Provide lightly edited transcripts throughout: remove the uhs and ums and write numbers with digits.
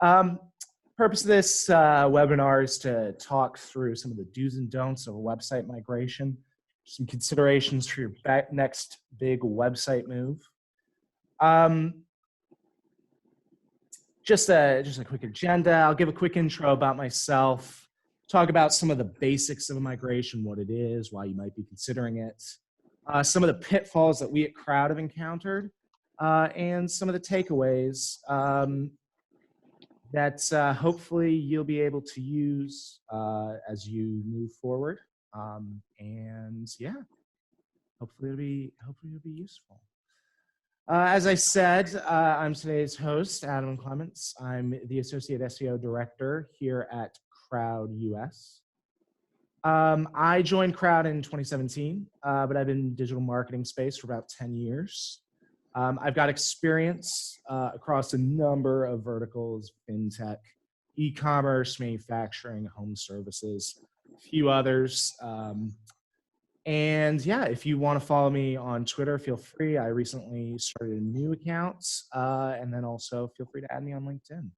Um, Purpose of this webinar is to talk through some of the do's and don'ts of a website migration, some considerations for your next big website move. Just a quick agenda. I'll give a quick intro about myself, talk about some of the basics of a migration, what it is, why you might be considering it, some of the pitfalls that we at Crowd have encountered, and some of the takeaways that hopefully you'll be able to use as you move forward. And yeah, hopefully it'll be useful. As I said, I'm today's host, Adam Clements. I'm the Associate SEO Director here at Crowd US. I joined Crowd in 2017, but I've been in digital marketing space for about 10 years. I've got experience across a number of verticals: fintech, e-commerce, manufacturing, home services, a few others. And yeah, if you want to follow me on Twitter, feel free. I recently started a new account, and then also feel free to add me on LinkedIn.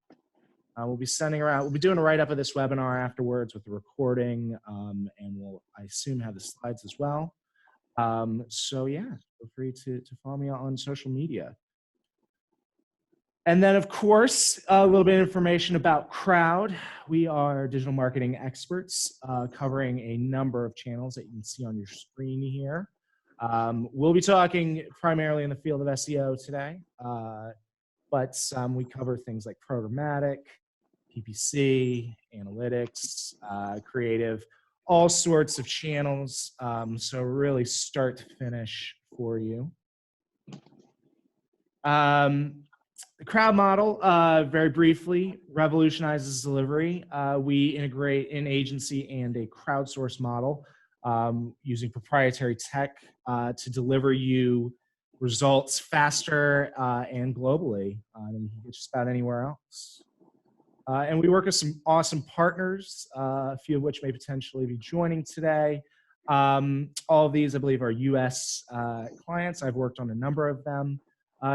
We'll be doing a write-up of this webinar afterwards with the recording, and we'll, I assume, have the slides as well. So yeah, feel free to follow me on social media. And then, of course, a little bit of information about Crowd. We are digital marketing experts covering a number of channels that you can see on your screen here. We'll be talking primarily in the field of SEO today, but we cover things like programmatic, PPC, analytics, creative, all sorts of channels. So really start to finish for you. The Crowd model, very briefly, revolutionizes delivery. We integrate an agency and a crowdsource model using proprietary tech to deliver you results faster and globally than you can get just about anywhere else. And we work with some awesome partners, a few of which may potentially be joining today. All of these, I believe, are US clients. I've worked on a number of them.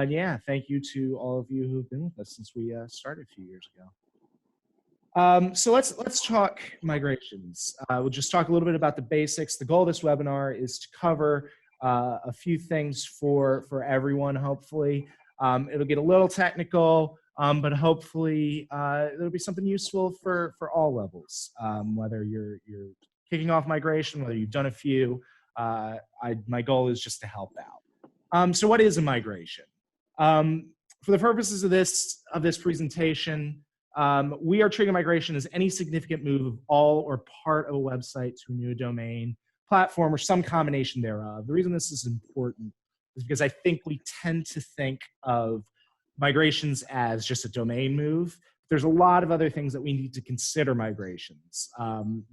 Yeah, thank you to all of you who've been with us since we started a few years ago. So let's talk migrations. We'll just talk a little bit about the basics. The goal of this webinar is to cover a few things for everyone, hopefully. It'll get a little technical, but hopefully it'll be something useful for all levels, whether you're kicking off migration, whether you've done a few. My goal is just to help out. So what is a migration? For the purposes of this presentation, we are treating migration as any significant move of all or part of a website to a new domain, platform, or some combination thereof. The reason this is important is because I think we tend to think of migrations as just a domain move. There's a lot of other things that we need to consider migrations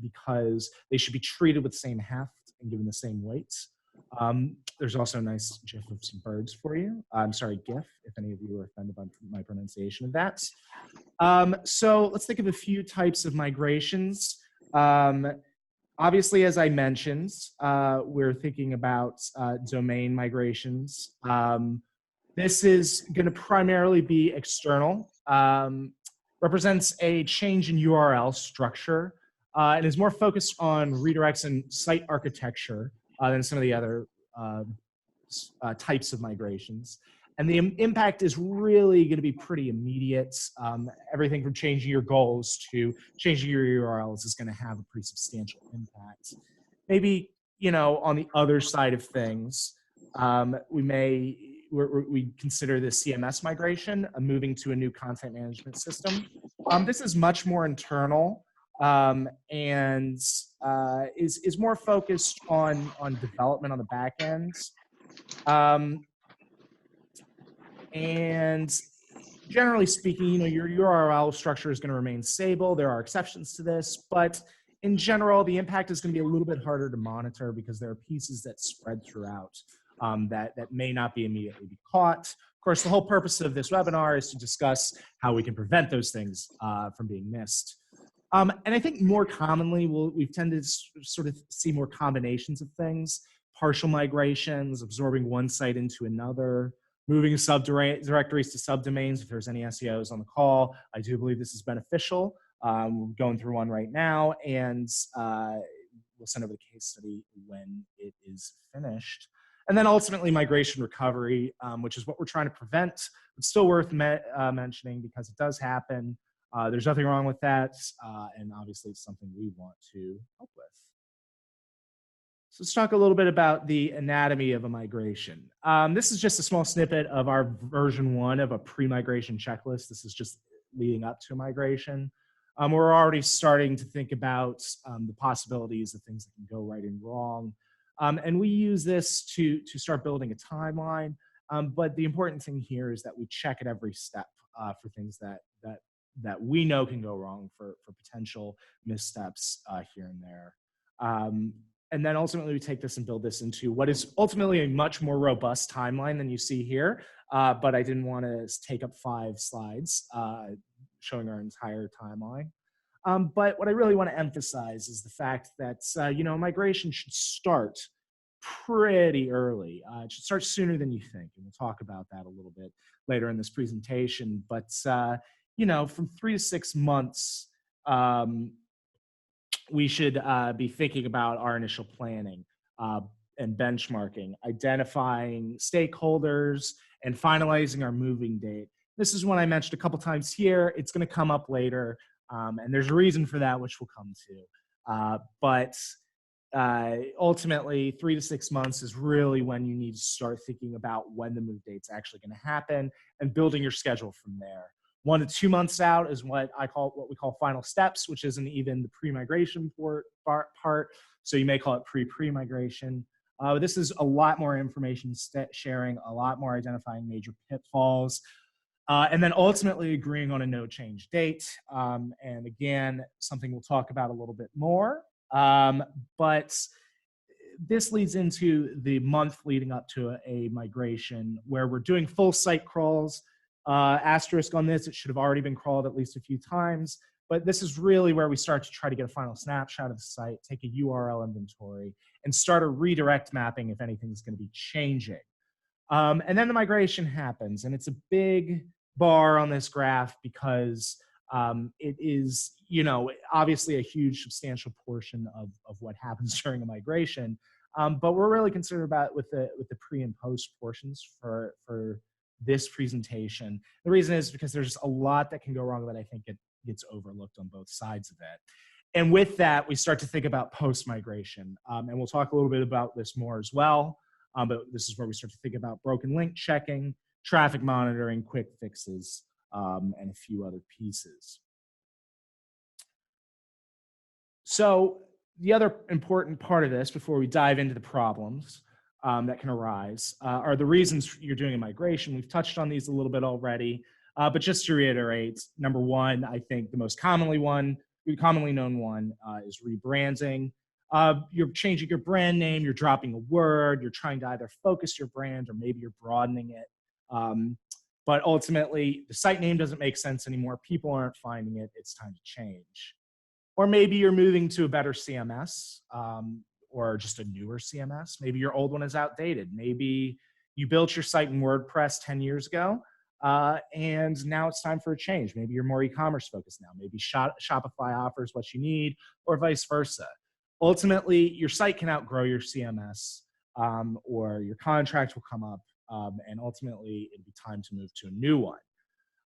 because they should be treated with the same heft and given the same weights. There's also a nice GIF of some birds for you. I'm sorry, GIF, if any of you are offended by my pronunciation of that. So let's think of a few types of migrations. Obviously, as I mentioned, we're thinking about domain migrations. This is going to primarily be external, represents a change in URL structure, and is more focused on redirects and site architecture than some of the other types of migrations. And the impact is really going to be pretty immediate. Everything from changing your goals to changing your URLs is going to have a pretty substantial impact. Maybe, on the other side of things, we consider the CMS migration, moving to a new content management system. This is much more internal. And is more focused on development on the back end. And generally speaking, your URL structure is going to remain stable. There are exceptions to this, but in general, the impact is going to be a little bit harder to monitor because there are pieces that spread throughout that may not be immediately be caught. Of course, the whole purpose of this webinar is to discuss how we can prevent those things from being missed. And I think more commonly, we've tended to sort of see more combinations of things: partial migrations, absorbing one site into another, moving subdirectories to subdomains. If there's any SEOs on the call, I do believe this is beneficial. We're going through one right now, and we'll send over the case study when it is finished. And then ultimately migration recovery, which is what we're trying to prevent. It's still worth mentioning because it does happen. There's nothing wrong with that, and obviously it's something we want to help with. So let's talk a little bit about the anatomy of a migration. This is just a small snippet of our version 1 of a pre-migration checklist. This is just leading up to a migration. We're already starting to think about the possibilities of things that can go right and wrong. And we use this to start building a timeline. But the important thing here is that we check at every step for things that we know can go wrong, for potential missteps here and there. And then ultimately we take this and build this into what is ultimately a much more robust timeline than you see here. But I didn't want to take up 5 slides showing our entire timeline. But what I really want to emphasize is the fact that, migration should start pretty early. It should start sooner than you think. And we'll talk about that a little bit later in this presentation. But, from 3 to 6 months, we should be thinking about our initial planning and benchmarking, identifying stakeholders, and finalizing our moving date. This is one I mentioned a couple times here. It's going to come up later, and there's a reason for that, which we'll come to. But ultimately, 3 to 6 months is really when you need to start thinking about when the move date's actually going to happen and building your schedule from there. 1 to 2 months out is what we call final steps, which isn't even the pre-migration part. So you may call it pre-migration. This is a lot more information sharing, a lot more identifying major pitfalls, and then ultimately agreeing on a no change date. And again, something we'll talk about a little bit more. But this leads into the month leading up to a migration where we're doing full site crawls. Asterisk on this, it should have already been crawled at least a few times, but this is really where we start to try to get a final snapshot of the site, take a URL inventory, and start a redirect mapping if anything's going to be changing. And then the migration happens, and it's a big bar on this graph because it is, obviously a huge, substantial portion of what happens during a migration. But we're really concerned about with the pre and post portions for this presentation. The reason is because there's a lot that can go wrong that I think it gets overlooked on both sides of it. And with that, we start to think about post-migration. And we'll talk a little bit about this more as well. But this is where we start to think about broken link checking, traffic monitoring, quick fixes, and a few other pieces. So the other important part of this, before we dive into the problems that can arise, are the reasons you're doing a migration. We've touched on these a little bit already, but just to reiterate, number one, I think the most commonly known one is rebranding. You're changing your brand name, you're dropping a word, you're trying to either focus your brand or maybe you're broadening it. But ultimately, the site name doesn't make sense anymore. People aren't finding it. It's time to change. Or maybe you're moving to a better CMS or just a newer CMS. Maybe your old one is outdated. Maybe you built your site in WordPress 10 years ago and now it's time for a change. Maybe you're more e-commerce focused now. Maybe Shopify offers what you need or vice versa. Ultimately, your site can outgrow your CMS or your contract will come up and ultimately it'll be time to move to a new one.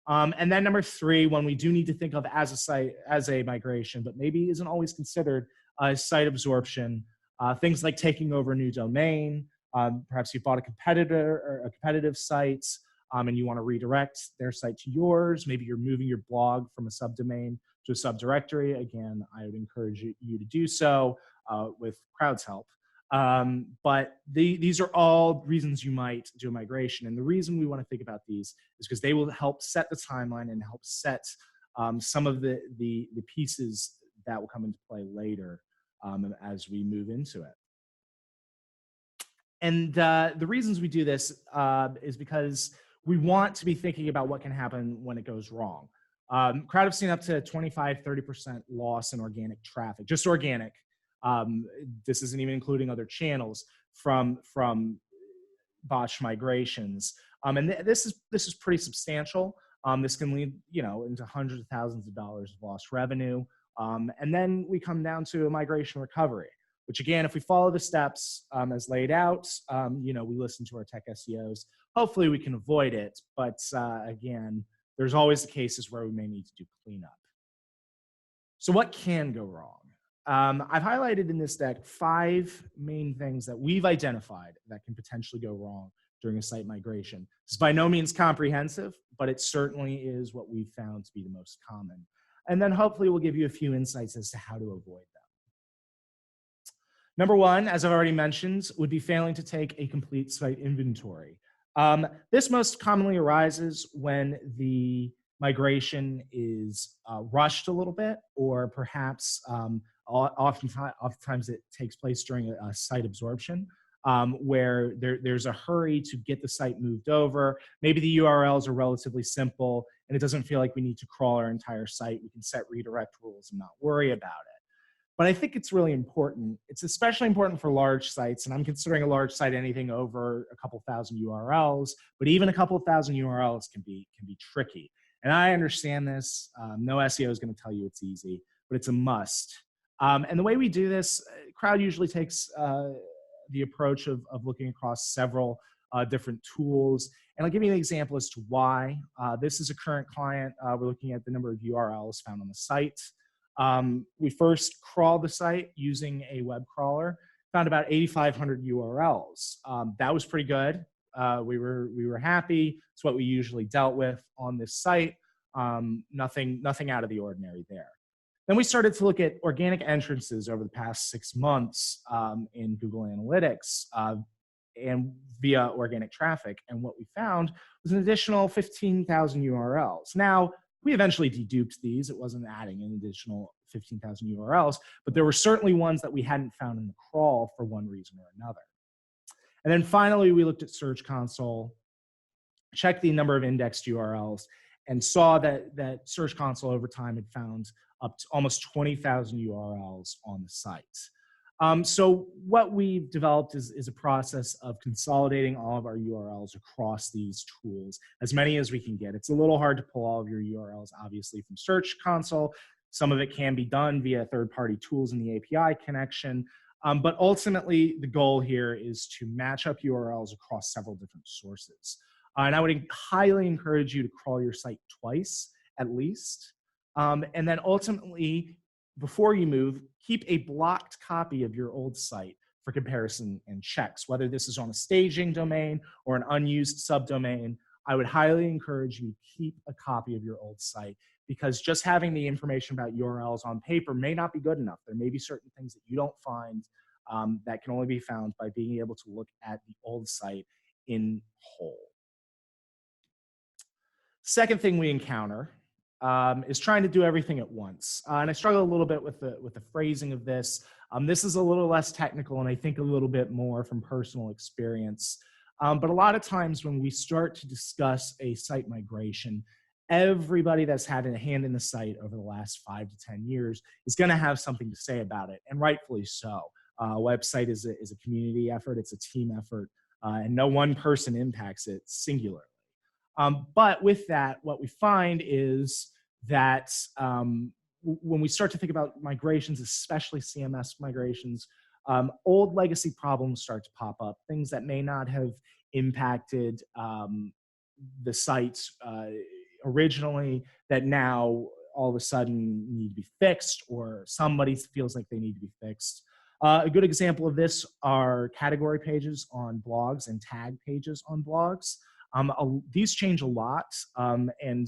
And then number 3, when we do need to think of as a migration, but maybe isn't always considered, site absorption, things like taking over a new domain. Perhaps you bought a competitor or a competitive site and you want to redirect their site to yours. Maybe you're moving your blog from a subdomain to a subdirectory. Again, I would encourage you to do so with Crowd's help. But these are all reasons you might do a migration. And the reason we want to think about these is because they will help set the timeline and help set some of the pieces that will come into play later as we move into it. And the reasons we do this is because we want to be thinking about what can happen when it goes wrong. Crowd have seen up to 25-30% loss in organic traffic, just organic. This isn't even including other channels from botched migrations. This is pretty substantial. This can lead, into hundreds of thousands of dollars of lost revenue. And then we come down to a migration recovery, which again, if we follow the steps as laid out, we listen to our tech SEOs. Hopefully we can avoid it. But again, there's always the cases where we may need to do cleanup. So what can go wrong? I've highlighted in this deck 5 main things that we've identified that can potentially go wrong during a site migration. It's by no means comprehensive, but it certainly is what we've found to be the most common. And then hopefully we'll give you a few insights as to how to avoid them. Number 1, as I've already mentioned, would be failing to take a complete site inventory. This most commonly arises when the migration is rushed a little bit, or perhaps oftentimes it takes place during a site absorption, where there's a hurry to get the site moved over. Maybe the URLs are relatively simple and it doesn't feel like we need to crawl our entire site. We can set redirect rules and not worry about it. But I think it's really important. It's especially important for large sites, and I'm considering a large site anything over a couple thousand URLs, but even a couple thousand URLs can be tricky. And I understand this. No SEO is going to tell you it's easy, but it's a must. And the way we do this, Crowd usually takes the approach of looking across several different tools. And I'll give you an example as to why. This is a current client. We're looking at the number of URLs found on the site. We first crawled the site using a web crawler, found about 8,500 URLs. That was pretty good. We were happy. It's what we usually dealt with on this site. Nothing out of the ordinary there. Then we started to look at organic entrances over the past 6 months in Google Analytics and via organic traffic. And what we found was an additional 15,000 URLs. Now, we eventually deduped these. It wasn't adding an additional 15,000 URLs, but there were certainly ones that we hadn't found in the crawl for one reason or another. And then finally, we looked at Search Console, checked the number of indexed URLs, and saw that Search Console over time had found up to almost 20,000 URLs on the site. So what we've developed is a process of consolidating all of our URLs across these tools, as many as we can get. It's a little hard to pull all of your URLs, obviously, from Search Console. Some of it can be done via third-party tools in the API connection. But ultimately, the goal here is to match up URLs across several different sources. And I would highly encourage you to crawl your site twice, at least. And then ultimately, before you move, keep a blocked copy of your old site for comparison and checks, whether this is on a staging domain or an unused subdomain. I would highly encourage you to keep a copy of your old site, because just having the information about URLs on paper may not be good enough. There may be certain things that you don't find that can only be found by being able to look at the old site in whole. Second thing we encounter is trying to do everything at once. And I struggle a little bit with the phrasing of this. This is a little less technical, and I think a little bit more from personal experience. But a lot of times when we start to discuss a site migration, everybody that's had a hand in the site over the last 5 to 10 years is going to have something to say about it, and rightfully so. A website is a community effort. It's a team effort, and no one person impacts it singularly. But with that, what we find is that when we start to think about migrations, especially CMS migrations, old legacy problems start to pop up, things that may not have impacted the site originally that now all of a sudden need to be fixed, or somebody feels like they need to be fixed. A good example of this are category pages on blogs and tag pages on blogs. These change a lot, and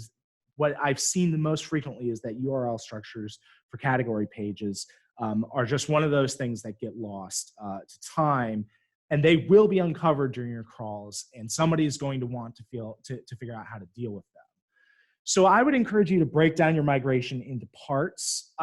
what I've seen the most frequently is that URL structures for category pages are just one of those things that get lost to time, and they will be uncovered during your crawls, and somebody is going to want to figure out how to deal with them. So I would encourage you to break down your migration into parts.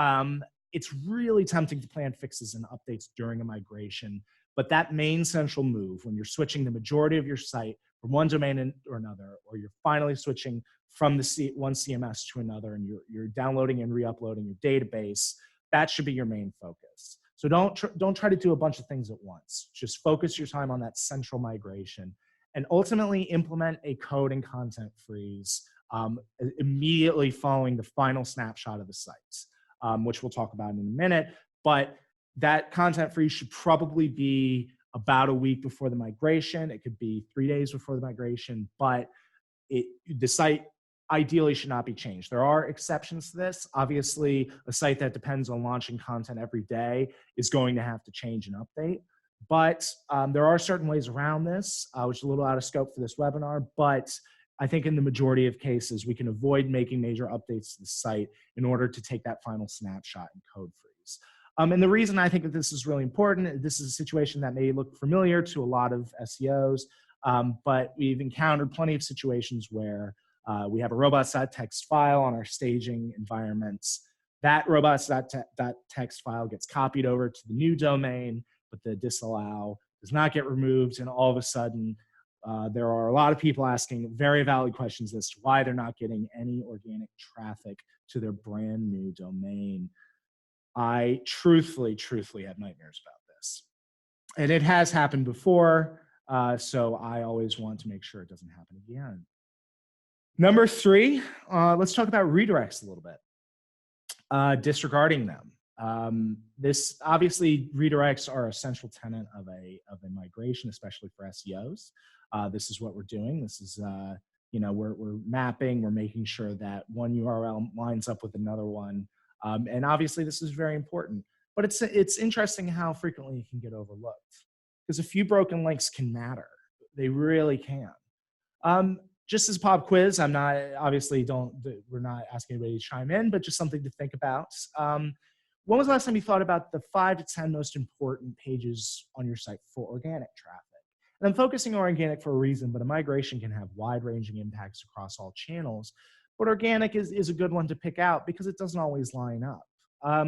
It's really tempting to plan fixes and updates during a migration, but that main central move, when you're switching the majority of your site from one domain or another, or you're finally switching from one CMS to another, and you're downloading and re-uploading your database, that should be your main focus. So don't try to do a bunch of things at once. Just focus your time on that central migration. and ultimately implement a code and content freeze immediately following the final snapshot of the sites, which we'll talk about in a minute. But that content freeze should probably be about a week before the migration. It could be 3 days before the migration, but the site ideally should not be changed. There are exceptions to this. Obviously, a site that depends on launching content every day is going to have to change and update. But there are certain ways around this, which is a little out of scope for this webinar, but I think in the majority of cases, we can avoid making major updates to the site in order to take that final snapshot and code freeze. And the reason I think that this is really important, this is a situation that may look familiar to a lot of SEOs, but we've encountered plenty of situations where we have a robots.txt file on our staging environments. That robots.txt file gets copied over to the new domain, but the disallow does not get removed, and all of a sudden, there are a lot of people asking very valid questions as to why they're not getting any organic traffic to their brand new domain. I truthfully have nightmares about this. And it has happened before, so I always want to make sure it doesn't happen again. Number 3, let's talk about redirects a little bit, disregarding them. This obviously redirects are a central tenet of a migration, especially for SEOs. This is what we're doing. This is, we're mapping, we're making sure that one URL lines up with another one. And obviously this is very important, but it's interesting how frequently it can get overlooked, because a few broken links can matter. They really can. Just as a pop quiz, we're not asking anybody to chime in, but just something to think about. When was the last time you thought about the 5 to 10 most important pages on your site for organic traffic? And I'm focusing on organic for a reason, but a migration can have wide-ranging impacts across all channels. But organic is a good one to pick out because it doesn't always line up.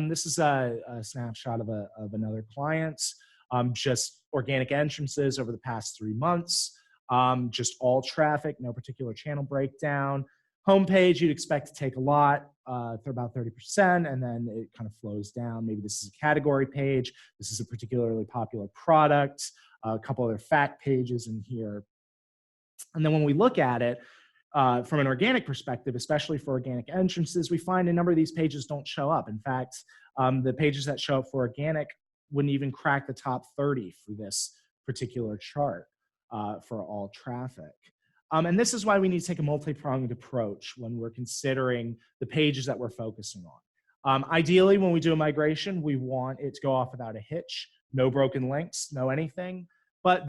This is a snapshot of another client, just organic entrances over the past 3 months, just all traffic, no particular channel breakdown. Homepage, you'd expect to take a lot, for about 30%, and then it kind of flows down. Maybe this is a category page. This is a particularly popular product, a couple other fact pages in here. And then when we look at it, from an organic perspective, especially for organic entrances, we find a number of these pages don't show up. In fact, the pages that show up for organic wouldn't even crack the top 30 for this particular chart for all traffic. And this is why we need to take a multi-pronged approach when we're considering the pages that we're focusing on. Ideally, when we do a migration, we want it to go off without a hitch, no broken links, no anything. But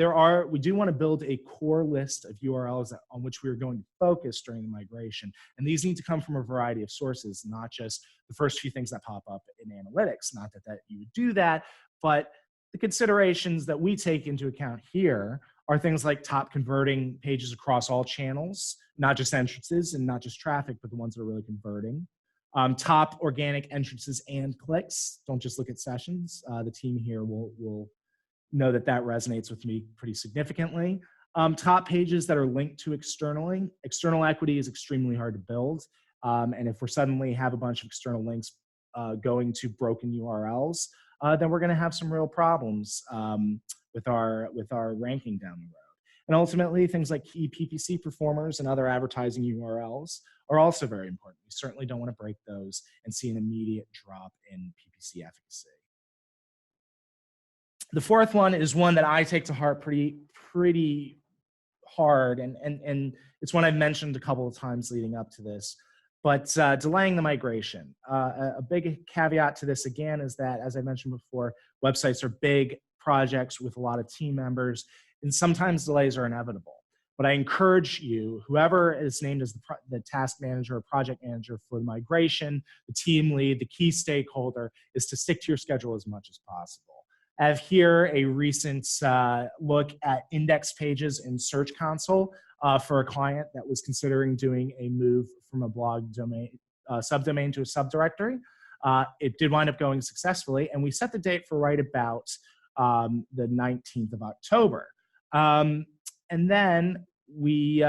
we do want to build a core list of URLs on which we are going to focus during the migration. And these need to come from a variety of sources, not just the first few things that pop up in analytics. Not that you would do that, but the considerations that we take into account here are things like top converting pages across all channels, not just entrances and not just traffic, but the ones that are really converting. Top organic entrances and clicks. Don't just look at sessions. The team here will know that resonates with me pretty significantly. Top pages that are linked to externally. External equity is extremely hard to build. And if we suddenly have a bunch of external links going to broken URLs, then we're going to have some real problems with our ranking down the road. And ultimately, things like key PPC performers and other advertising URLs are also very important. We certainly don't want to break those and see an immediate drop in PPC efficacy. The fourth one is one that I take to heart pretty hard, and it's one I've mentioned a couple of times leading up to this, but delaying the migration. A big caveat to this, again, is that, as I mentioned before, websites are big projects with a lot of team members, and sometimes delays are inevitable. But I encourage you, whoever is named as the task manager or project manager for the migration, the team lead, the key stakeholder, is to stick to your schedule as much as possible. I have here a recent look at index pages in Search Console for a client that was considering doing a move from a blog domain, subdomain to a subdirectory. It did wind up going successfully, and we set the date for right about the 19th of October. And then we,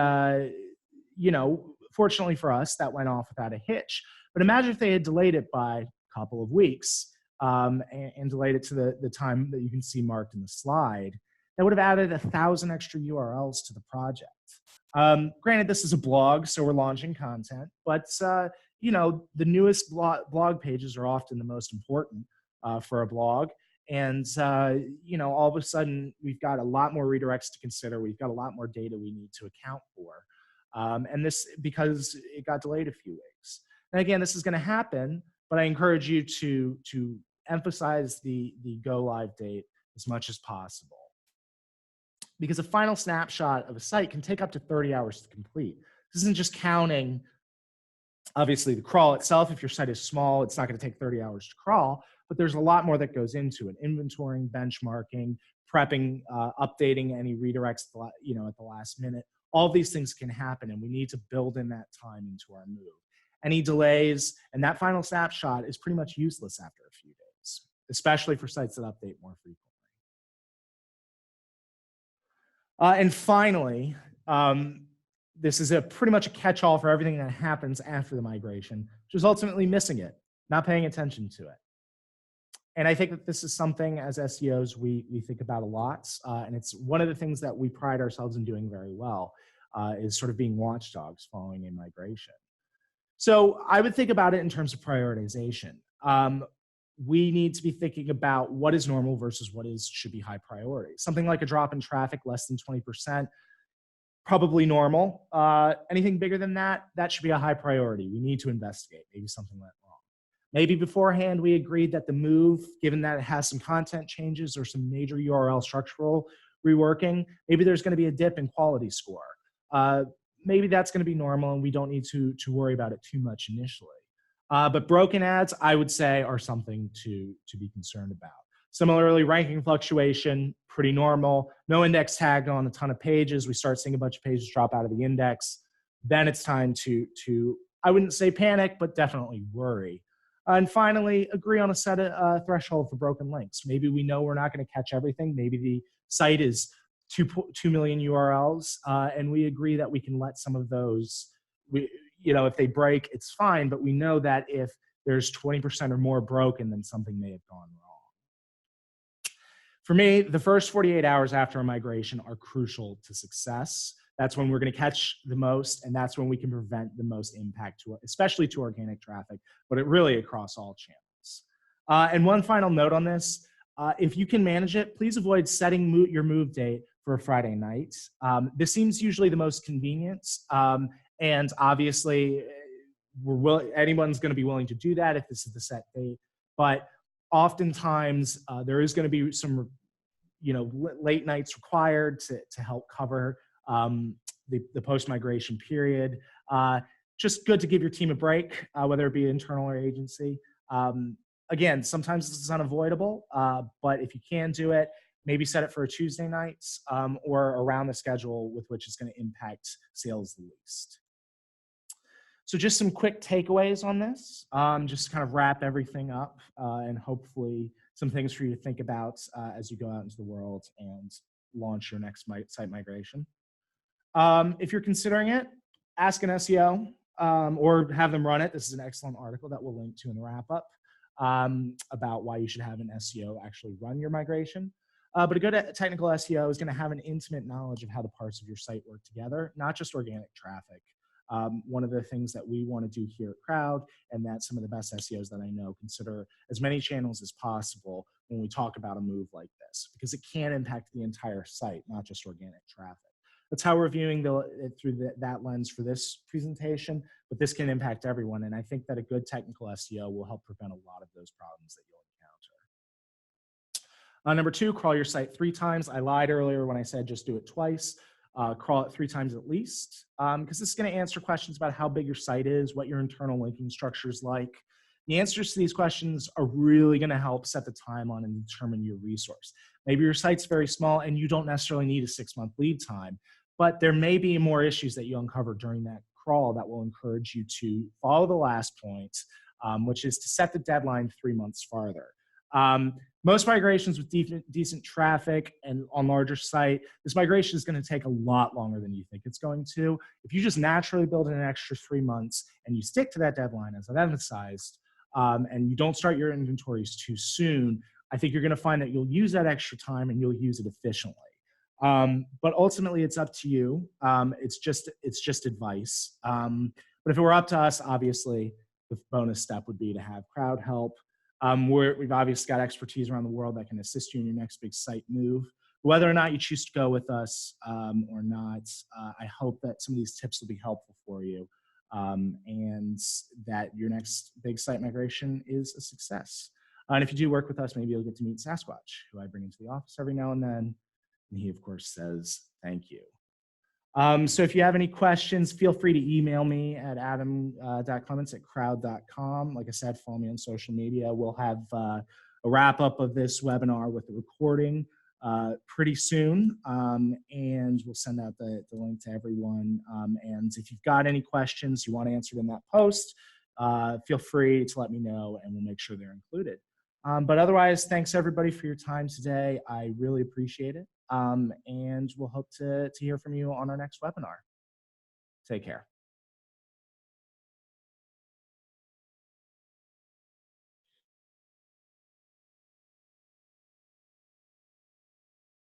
fortunately for us, that went off without a hitch. But imagine if they had delayed it by a couple of weeks and delayed it to the time that you can see marked in the slide. that would have added 1,000 extra URLs to the project. Granted, this is a blog, so we're launching content, but you know, the newest blog pages are often the most important for a blog. And you know, all of a sudden, we've got a lot more redirects to consider. We've got a lot more data we need to account for. And this, because it got delayed a few weeks. And again, this is going to happen, but I encourage you to emphasize the go live date as much as possible. Because a final snapshot of a site can take up to 30 hours to complete. This isn't just counting, obviously, the crawl itself. If your site is small, it's not going to take 30 hours to crawl, but there's a lot more that goes into it: inventorying, benchmarking, prepping, updating any redirects, you know, at the last minute. All of these things can happen, and we need to build in that time into our move. Any delays, and that final snapshot is pretty much useless after a few days, especially for sites that update more frequently. And finally, this is pretty much a catch-all for everything that happens after the migration, which is ultimately missing it, not paying attention to it. And I think that this is something as SEOs we think about a lot, and it's one of the things that we pride ourselves in doing very well, is sort of being watchdogs following a migration. So I would think about it in terms of prioritization. We need to be thinking about what is normal versus what should be high priority. Something like a drop in traffic less than 20%, probably normal. Anything bigger than that, that should be a high priority. We need to investigate. Maybe something went wrong. Maybe beforehand we agreed that the move, given that it has some content changes or some major URL structural reworking, maybe there's going to be a dip in quality score. Maybe that's going to be normal and we don't need to worry about it too much initially. But broken ads, I would say, are something to be concerned about. Similarly, ranking fluctuation, pretty normal. No index tag on a ton of pages. We start seeing a bunch of pages drop out of the index. Then it's time to I wouldn't say panic, but definitely worry. And finally, agree on a set of threshold for broken links. Maybe we know we're not going to catch everything. Maybe the site is 2 million URLs, and we agree that we can let some of those, you know, if they break, it's fine, but we know that if there's 20% or more broken, then something may have gone wrong. For me, the first 48 hours after a migration are crucial to success. That's when we're going to catch the most, and that's when we can prevent the most impact, especially to organic traffic, but really across all channels. And one final note on this, if you can manage it, please avoid setting your move date for a Friday night. This seems usually the most convenient, and obviously anyone's going to be willing to do that if this is the set date, but oftentimes there is going to be some, you know, late nights required to help cover the post-migration period. Just good to give your team a break, whether it be internal or agency. Again, sometimes this is unavoidable, but if you can do it, maybe set it for a Tuesday night or around the schedule with which it's going to impact sales the least. So just some quick takeaways on this, just to kind of wrap everything up and hopefully some things for you to think about as you go out into the world and launch your next site migration. If you're considering it, ask an SEO or have them run it. This is an excellent article that we'll link to in the wrap up about why you should have an SEO actually run your migration. But a good technical SEO is going to have an intimate knowledge of how the parts of your site work together, not just organic traffic. One of the things that we want to do here at Crowd, and that some of the best SEOs that I know consider as many channels as possible when we talk about a move like this, because it can impact the entire site, not just organic traffic. That's how we're viewing it through that lens for this presentation, but this can impact everyone. And I think that a good technical SEO will help prevent a lot of those problems that you'll encounter. Number 2, crawl your site 3 times. I lied earlier when I said just do it twice. Crawl it 3 times at least, because this is going to answer questions about how big your site is, what your internal linking structure is like. The answers to these questions are really going to help set the timeline and determine your resource. Maybe your site's very small and you don't necessarily need a 6-month lead time, but there may be more issues that you uncover during that crawl that will encourage you to follow the last point, which is to set the deadline 3 months farther. Most migrations with decent traffic and on larger site, this migration is going to take a lot longer than you think it's going to. If you just naturally build in an extra 3 months and you stick to that deadline, as I've emphasized, and you don't start your inventories too soon, I think you're going to find that you'll use that extra time and you'll use it efficiently. But ultimately, it's up to you. It's just advice. But if it were up to us, obviously, the bonus step would be to have crowd help. We've obviously got expertise around the world that can assist you in your next big site move. Whether or not you choose to go with us or not, I hope that some of these tips will be helpful for you, and that your next big site migration is a success. And if you do work with us, maybe you'll get to meet Sasquatch, who I bring into the office every now and then. And he, of course, says thank you. So if you have any questions, feel free to email me at adam.clements@crowd.com. Like I said, follow me on social media. We'll have a wrap up of this webinar with the recording pretty soon, and we'll send out the link to everyone. And if you've got any questions you want answered in that post, feel free to let me know, and we'll make sure they're included. But otherwise, thanks everybody for your time today. I really appreciate it. And we'll hope to hear from you on our next webinar. Take care.